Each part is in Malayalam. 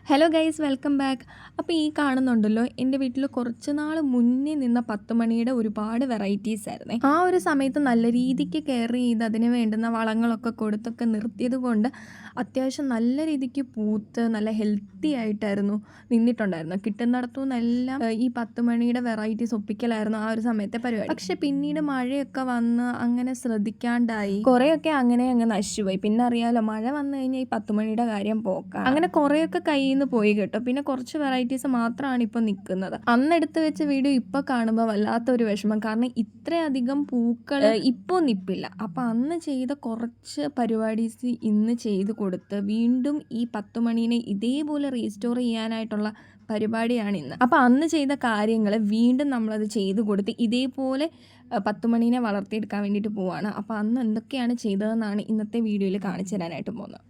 Hello guys, welcome back. അപ്പോൾ ഈ കാണുന്നുണ്ടല്ലോ, എൻ്റെ വീട്ടിൽ കുറച്ച് നാൾ മുന്നേ നിന്ന 10 മണിയുടെ ഒരുപാട് വെറൈറ്റീസ് ആയിരുന്നേ. ആ ഒരു സമയത്ത് നല്ല രീതിക്ക് കെയർ ചെയ്ത് അതിന് വേണ്ടുന്ന വളങ്ങളൊക്കെ കൊടുത്തൊക്കെ നിർത്തിയത് കൊണ്ട് അത്യാവശ്യം നല്ല രീതിക്ക് പൂത്ത് നല്ല ഹെൽത്തി ആയിട്ടായിരുന്നു നിന്നിട്ടുണ്ടായിരുന്നു. കിട്ടുന്നിടത്തുനിന്നെല്ലാം ഈ 10 മണിയുടെ വെറൈറ്റീസ് ഒപ്പിക്കലായിരുന്നു ആ ഒരു സമയത്തെ പരിപാടി. പക്ഷെ പിന്നീട് മഴയൊക്കെ വന്ന് അങ്ങനെ ശ്രദ്ധിക്കാണ്ടായി കുറേയൊക്കെ അങ്ങനെ അങ്ങ് നശിച്ചുപോയി. പിന്നെ അറിയാലോ, മഴ വന്നു കഴിഞ്ഞാൽ ഈ 10 മണിയുടെ കാര്യം പോക്കാം. അങ്ങനെ കുറേയൊക്കെ കയ്യിൽ നിന്ന് പോയി കേട്ടോ. പിന്നെ കുറച്ച് വെറൈറ്റീസ് മാത്രമാണ് ഇപ്പോൾ നിൽക്കുന്നത്. അന്ന് എടുത്ത് വെച്ച വീഡിയോ ഇപ്പോൾ കാണുമ്പോൾ വല്ലാത്തൊരു വിഷമം. കാരണം ഇത്രയധികം പൂക്കൾ ഇപ്പോൾ നിൽപ്പില്ല. അപ്പം അന്ന് ചെയ്ത കുറച്ച് പരിപാടീസ് ഇന്ന് ചെയ്ത് കൊടുത്ത് വീണ്ടും ഈ 10 മണീനെ ഇതേപോലെ റീസ്റ്റോർ ചെയ്യാനായിട്ടുള്ള പരിപാടിയാണ് ഇന്ന്. അപ്പോൾ അന്ന് ചെയ്ത കാര്യങ്ങൾ വീണ്ടും നമ്മളത് ചെയ്ത് കൊടുത്ത് ഇതേപോലെ 10 മണീനെ വളർത്തിയെടുക്കാൻ വേണ്ടിയിട്ട് പോവുകയാണ്. അപ്പോൾ അന്ന് എന്തൊക്കെയാണ് ചെയ്തതെന്നാണ് ഇന്നത്തെ വീഡിയോയിൽ കാണിച്ചു തരാനായിട്ട് പോകുന്നത്.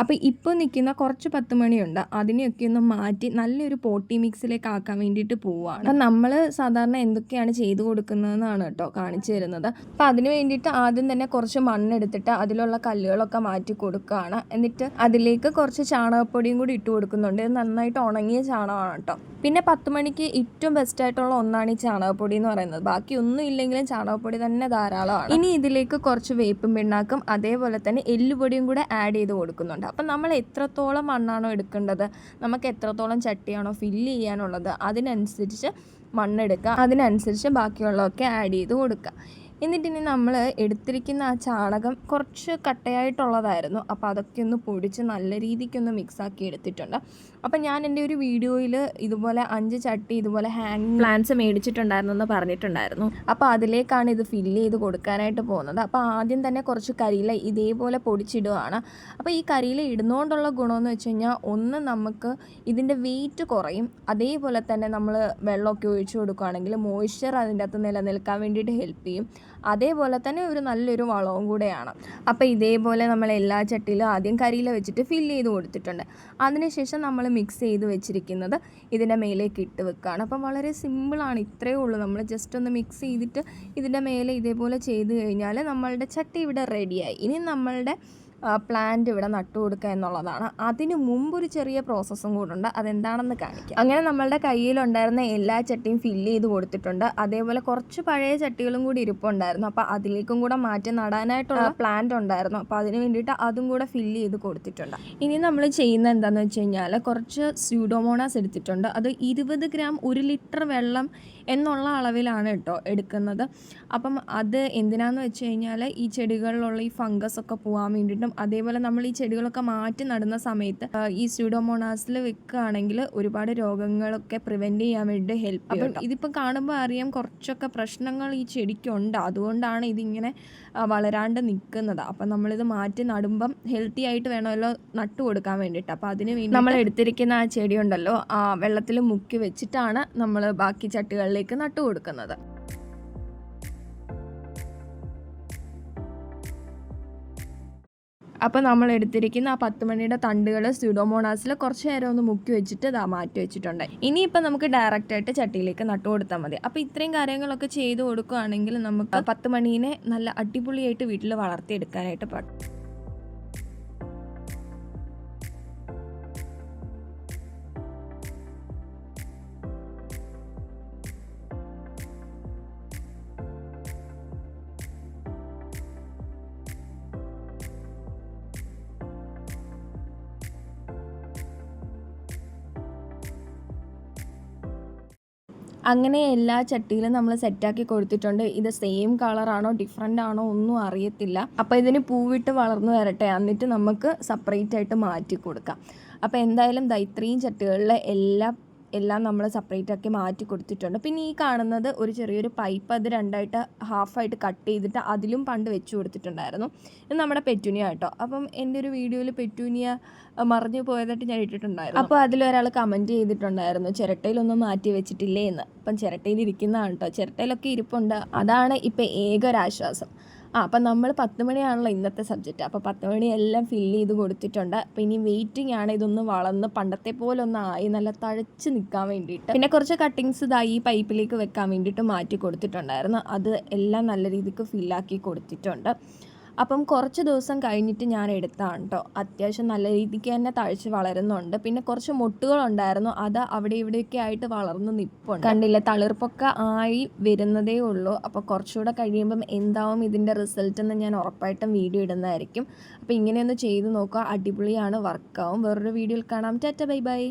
അപ്പോൾ ഇപ്പോൾ നിൽക്കുന്ന കുറച്ച് 10 മണിയുണ്ട്, അതിനെയൊക്കെ ഒന്ന് മാറ്റി നല്ലൊരു പോട്ടി മിക്സിലേക്ക് ആക്കാൻ വേണ്ടിയിട്ട് പോവുകയാണ്. അപ്പം നമ്മൾ സാധാരണ എന്തൊക്കെയാണ് ചെയ്ത് കൊടുക്കുന്നതെന്നാണ് കേട്ടോ കാണിച്ചു തരുന്നത്. അപ്പോൾ അതിന് വേണ്ടിയിട്ട് ആദ്യം തന്നെ കുറച്ച് മണ്ണെടുത്തിട്ട് അതിലുള്ള കല്ലുകളൊക്കെ മാറ്റി കൊടുക്കുകയാണ്. എന്നിട്ട് അതിലേക്ക് കുറച്ച് ചാണകപ്പൊടിയും കൂടി ഇട്ട് കൊടുക്കുന്നുണ്ട്. ഇത് നന്നായിട്ട് ഉണങ്ങിയ ചാണകമാണ് കേട്ടോ. പിന്നെ 10 മണിക്ക് ഏറ്റവും ബെസ്റ്റായിട്ടുള്ള ഒന്നാണ് ഈ ചാണകപ്പൊടി എന്ന് പറയുന്നത്. ബാക്കി ഒന്നും ഇല്ലെങ്കിലും ചാണകപ്പൊടി തന്നെ ധാരാളമാണ്. ഇനി ഇതിലേക്ക് കുറച്ച് വേപ്പും പിണ്ണാക്കും അതേപോലെ തന്നെ എല്ലുപൊടിയും കൂടെ ആഡ് ചെയ്ത് കൊടുക്കുന്നുണ്ട്. അപ്പം നമ്മൾ എത്രത്തോളം മണ്ണാണോ എടുക്കേണ്ടത്, നമുക്ക് എത്രത്തോളം ചട്ടിയാണോ ഫില്ല് ചെയ്യാനുള്ളത്, അതിനനുസരിച്ച് മണ്ണെടുക്കുക, അതിനനുസരിച്ച് ബാക്കിയുള്ളതൊക്കെ ആഡ് ചെയ്ത് കൊടുക്കുക. എന്നിട്ടിനി നമ്മൾ എടുത്തിരിക്കുന്ന ആ ചാണകം കുറച്ച് കട്ടയായിട്ടുള്ളതായിരുന്നു. അപ്പോൾ അതൊക്കെ ഒന്ന് പൊടിച്ച് നല്ല രീതിക്കൊന്ന് മിക്സാക്കി എടുത്തിട്ടുണ്ട്. അപ്പം ഞാൻ എൻ്റെ ഒരു വീഡിയോയിൽ ഇതുപോലെ 5 ചട്ടി ഇതുപോലെ ഹാങ്ങിങ് പ്ലാന്റ്സ് മേടിച്ചിട്ടുണ്ടായിരുന്നെന്ന് പറഞ്ഞിട്ടുണ്ടായിരുന്നു. അപ്പോൾ അതിലേക്കാണ് ഇത് ഫില്ല് ചെയ്ത് കൊടുക്കാനായിട്ട് പോകുന്നത്. അപ്പോൾ ആദ്യം തന്നെ കുറച്ച് കരിയില ഇതേപോലെ പൊടിച്ചിടുകയാണ്. അപ്പോൾ ഈ കരിയില ഇടുന്നതുകൊണ്ടുള്ള ഗുണമെന്ന് വെച്ച് കഴിഞ്ഞാൽ, ഒന്ന് നമുക്ക് ഇതിൻ്റെ വെയിറ്റ് കുറയും, അതേപോലെ തന്നെ നമ്മൾ വെള്ളമൊക്കെ ഒഴിച്ചു കൊടുക്കുകയാണെങ്കിൽ മോയ്സ്ചർ അതിൻ്റെ അകത്ത് നിലനിൽക്കാൻ വേണ്ടിയിട്ട് ഹെൽപ്പ് ചെയ്യും. അതേപോലെ തന്നെ ഒരു നല്ലൊരു വളവും കൂടെയാണ്. അപ്പോൾ ഇതേപോലെ നമ്മൾ എല്ലാ ചട്ടിയിലും ആദ്യം കരിയില വെച്ചിട്ട് ഫില്ല് ചെയ്ത് കൊടുത്തിട്ടുണ്ട്. അതിനുശേഷം നമ്മൾ മിക്സ് ചെയ്ത് വെച്ചിരിക്കുന്നത് ഇതിൻ്റെ മേലേക്ക് ഇട്ട് വെക്കുകയാണ്. അപ്പം വളരെ സിമ്പിളാണ്, ഇത്രയേ ഉള്ളൂ. നമ്മൾ ജസ്റ്റ് ഒന്ന് മിക്സ് ചെയ്തിട്ട് ഇതിൻ്റെ മേലെ ഇതേപോലെ ചെയ്ത് കഴിഞ്ഞാൽ നമ്മളുടെ ചട്ടി ഇവിടെ റെഡിയായി. ഇനി നമ്മളുടെ പ്ലാന്റ് ഇവിടെ നട്ടു കൊടുക്കുക എന്നുള്ളതാണ്. അതിന് മുമ്പൊരു ചെറിയ പ്രോസസ്സും കൂടുണ്ട്, അതെന്താണെന്ന് കാണിക്കാം. അങ്ങനെ നമ്മളുടെ കയ്യിലുണ്ടായിരുന്ന എല്ലാ ചട്ടിയും ഫില്ല് ചെയ്ത് കൊടുത്തിട്ടുണ്ട്. അതേപോലെ കുറച്ച് പഴയ ചട്ടികളും കൂടി ഇരിപ്പുണ്ടായിരുന്നു. അപ്പോൾ അതിലേക്കും കൂടെ മാറ്റി നടാനായിട്ടുള്ള പ്ലാന്റ് ഉണ്ടായിരുന്നു. അപ്പോൾ അതിന് വേണ്ടിയിട്ട് അതും കൂടെ ഫില്ല് ചെയ്ത് കൊടുത്തിട്ടുണ്ട്. ഇനി നമ്മൾ ചെയ്യുന്നത് എന്താണെന്ന് വെച്ച് കഴിഞ്ഞാൽ, കുറച്ച് സ്യൂഡോമോണാസ് എടുത്തിട്ടുണ്ട്. അത് 20 ഗ്രാം 1 ലിറ്റർ വെള്ളം എന്നുള്ള അളവിലാണ് കേട്ടോ എടുക്കുന്നത്. അപ്പം അത് എന്തിനാന്ന് വെച്ച് കഴിഞ്ഞാൽ, ഈ ചെടികളിലുള്ള ഈ ഫംഗസ് ഒക്കെ പോകാൻ വേണ്ടിയിട്ടും അതേപോലെ നമ്മൾ ഈ ചെടികളൊക്കെ മാറ്റി നടുന്ന സമയത്ത് ഈ സ്യൂഡോമോണാസിൽ വെക്കുകയാണെങ്കിൽ ഒരുപാട് രോഗങ്ങളൊക്കെ പ്രിവെൻറ്റ് ചെയ്യാൻ വേണ്ടി ഹെൽപ്പ് ചെയ്യും. അപ്പം ഇതിപ്പോൾ കാണുമ്പോൾ അറിയാം കുറച്ചൊക്കെ പ്രശ്നങ്ങൾ ഈ ചെടിക്കുണ്ട്, അതുകൊണ്ടാണ് ഇതിങ്ങനെ വളരാണ്ട് നിൽക്കുന്നത്. അപ്പം നമ്മളിത് മാറ്റി നടുമ്പം ഹെൽത്തി ആയിട്ട് വേണമല്ലോ നട്ടു കൊടുക്കാൻ വേണ്ടിയിട്ട്. അപ്പോൾ അതിന് വേണ്ടി നമ്മൾ എടുത്തിരിക്കുന്ന ആ ചെടി ഉണ്ടല്ലോ, ആ വെള്ളത്തിൽ മുക്കി വെച്ചിട്ടാണ് നമ്മൾ ബാക്കി ചട്ടികളിലേക്ക് നട്ടു കൊടുക്കുന്നത്. അപ്പോൾ നമ്മൾ എടുത്തിരിക്കുന്ന ആ 10 മണിയുടെ തണ്ടുകൾ സ്യൂഡോമോണാസിൽ കുറച്ച് നേരം ഒന്ന് മുക്കി വെച്ചിട്ട് ഇതാ മാറ്റി വെച്ചിട്ടുണ്ട്. ഇനിയിപ്പോൾ നമുക്ക് ഡയറക്റ്റായിട്ട് ചട്ടിയിലേക്ക് നട്ടു കൊടുത്താൽ മതി. അപ്പോൾ ഇത്രയും കാര്യങ്ങളൊക്കെ ചെയ്ത് കൊടുക്കുകയാണെങ്കിൽ നമുക്ക് 10 മണീനെ നല്ല അടിപൊളിയായിട്ട് വീട്ടിൽ വളർത്തിയെടുക്കാനായിട്ട് പറ്റും. അങ്ങനെ എല്ലാ ചട്ടിയിലും നമ്മൾ സെറ്റാക്കി കൊടുത്തിട്ടുണ്ട്. ഇത് സെയിം കളറാണോ ഡിഫറെൻ്റ് ആണോ ഒന്നും അറിയത്തില്ല. അപ്പോൾ ഇതിന് പൂവിട്ട് വളർന്നു വരട്ടെ, എന്നിട്ട് നമുക്ക് സെപ്പറേറ്റ് ആയിട്ട് മാറ്റി കൊടുക്കാം. അപ്പോൾ എന്തായാലും ഇത്രയും ചട്ടികളിൽ എല്ലാം നമ്മൾ സെപ്പറേറ്റ് ആക്കി മാറ്റി കൊടുത്തിട്ടുണ്ട്. പിന്നെ ഈ കാണുന്നത് ഒരു ചെറിയൊരു പൈപ്പ്, അത് രണ്ടായിട്ട് ഹാഫായിട്ട് കട്ട് ചെയ്തിട്ട് അതിലും പണ്ട് വെച്ച് കൊടുത്തിട്ടുണ്ടായിരുന്നു. ഇത് നമ്മുടെ പെറ്റൂനിയ കേട്ടോ. അപ്പം എൻ്റെ ഒരു വീഡിയോയിൽ പെറ്റൂനിയ മറിഞ്ഞു പോയതായിട്ട് ഞാൻ ഇട്ടിട്ടുണ്ടായിരുന്നു. അപ്പോൾ അതിലൊരാൾ കമൻറ്റ് ചെയ്തിട്ടുണ്ടായിരുന്നു, ചിരട്ടയിലൊന്നും മാറ്റി വെച്ചിട്ടില്ലേ എന്ന്. അപ്പം ചിരട്ടയിൽ ഇരിക്കുന്നതാണ് കേട്ടോ, ചിരട്ടയിലൊക്കെ ഇരിപ്പുണ്ട്. അതാണ് ഇപ്പം ഏക ഒരാശ്വാസം. അപ്പം നമ്മൾ 10 മണിയാണല്ലോ ഇന്നത്തെ സബ്ജക്റ്റ്. അപ്പോൾ 10 മണിയെല്ലാം ഫില്ല് ചെയ്ത് കൊടുത്തിട്ടുണ്ട്. അപ്പോൾ ഇനി വെയിറ്റിംഗ് ആണ് ഇതൊന്ന് വളർന്ന് പണ്ടത്തെ പോലെ ഒന്നായി നല്ല തഴച്ച് നിൽക്കാൻ വേണ്ടിയിട്ട്. പിന്നെ കുറച്ച് കട്ടിങ്സ് ഇതായി ഈ പൈപ്പിലേക്ക് വെക്കാൻ വേണ്ടിയിട്ട് മാറ്റി കൊടുത്തിട്ടുണ്ടായിരുന്നു. അത് എല്ലാം നല്ല രീതിക്ക് ഫില്ലാക്കി കൊടുത്തിട്ടുണ്ട്. അപ്പം കുറച്ച് ദിവസം കഴിഞ്ഞിട്ട് ഞാൻ എടുത്തതാണ് കേട്ടോ. അത്യാവശ്യം നല്ല രീതിക്ക് തന്നെ തഴച്ച് വളരുന്നുണ്ട്. പിന്നെ കുറച്ച് മുട്ടുകളുണ്ടായിരുന്നു, അത് അവിടെ ഇവിടെയൊക്കെ ആയിട്ട് വളർന്ന് നിൽപ്പുണ്ട്. കണ്ടില്ല, തളിർപ്പൊക്കെ ആയി വരുന്നതേ ഉള്ളൂ. അപ്പോൾ കുറച്ചുകൂടെ കഴിയുമ്പം എന്താവും ഇതിൻ്റെ റിസൾട്ട് എന്ന് ഞാൻ ഉറപ്പായിട്ടും വീഡിയോ ഇടുന്നതായിരിക്കും. അപ്പോൾ ഇങ്ങനെയൊന്ന് ചെയ്ത് നോക്കുക, അടിപൊളിയാണ്, വർക്കാവും. വേറൊരു വീഡിയോയിൽ കാണാം. Tata, bye bye.